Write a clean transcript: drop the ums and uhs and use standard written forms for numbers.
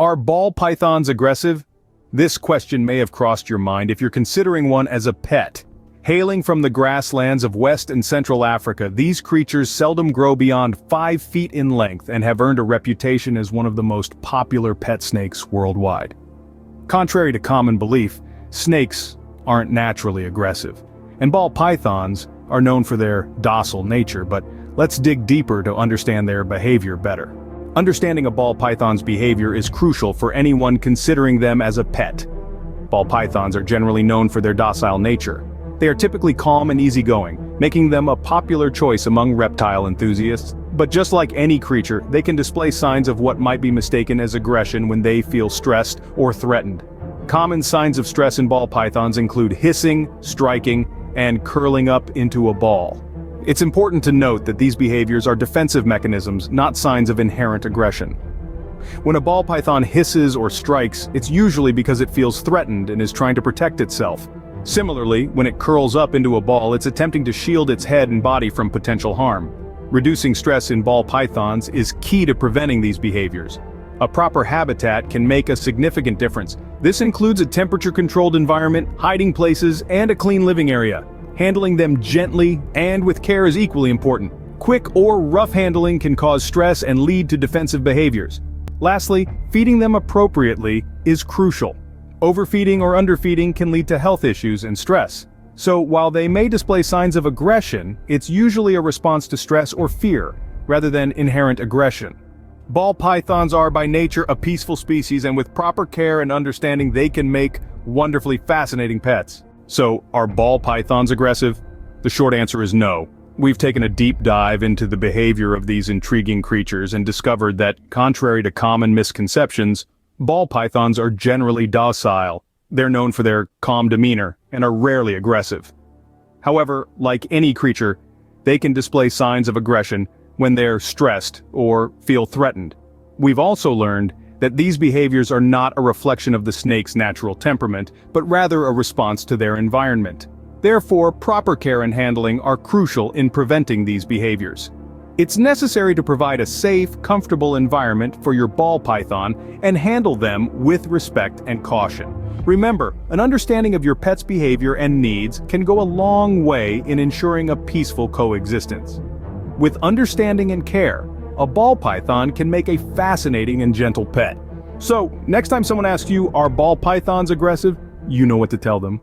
Are ball pythons aggressive? This question may have crossed your mind if you're considering one as a pet. Hailing from the grasslands of West and Central Africa, these creatures seldom grow beyond 5 feet in length and have earned a reputation as one of the most popular pet snakes worldwide. Contrary to common belief, snakes aren't naturally aggressive, and ball pythons are known for their docile nature, but let's dig deeper to understand their behavior better. Understanding a ball python's behavior is crucial for anyone considering them as a pet. Ball pythons are generally known for their docile nature. They are typically calm and easygoing, making them a popular choice among reptile enthusiasts. But just like any creature, they can display signs of what might be mistaken as aggression when they feel stressed or threatened. Common signs of stress in ball pythons include hissing, striking, and curling up into a ball. It's important to note that these behaviors are defensive mechanisms, not signs of inherent aggression. When a ball python hisses or strikes, it's usually because it feels threatened and is trying to protect itself. Similarly, when it curls up into a ball, it's attempting to shield its head and body from potential harm. Reducing stress in ball pythons is key to preventing these behaviors. A proper habitat can make a significant difference. This includes a temperature-controlled environment, hiding places, and a clean living area. Handling them gently and with care is equally important. Quick or rough handling can cause stress and lead to defensive behaviors. Lastly, feeding them appropriately is crucial. Overfeeding or underfeeding can lead to health issues and stress. So while they may display signs of aggression, it's usually a response to stress or fear, rather than inherent aggression. Ball pythons are by nature a peaceful species, and with proper care and understanding they can make wonderfully fascinating pets. So, are ball pythons aggressive? The short answer is no. We've taken a deep dive into the behavior of these intriguing creatures and discovered that, contrary to common misconceptions, ball pythons are generally docile. They're known for their calm demeanor and are rarely aggressive. However, like any creature, they can display signs of aggression when they're stressed or feel threatened. We've also learned that these behaviors are not a reflection of the snake's natural temperament, but rather a response to their environment. Therefore, proper care and handling are crucial in preventing these behaviors. It's necessary to provide a safe, comfortable environment for your ball python and handle them with respect and caution. Remember, an understanding of your pet's behavior and needs can go a long way in ensuring a peaceful coexistence. With understanding and care, a ball python can make a fascinating and gentle pet. So, next time someone asks you, are ball pythons aggressive? You know what to tell them.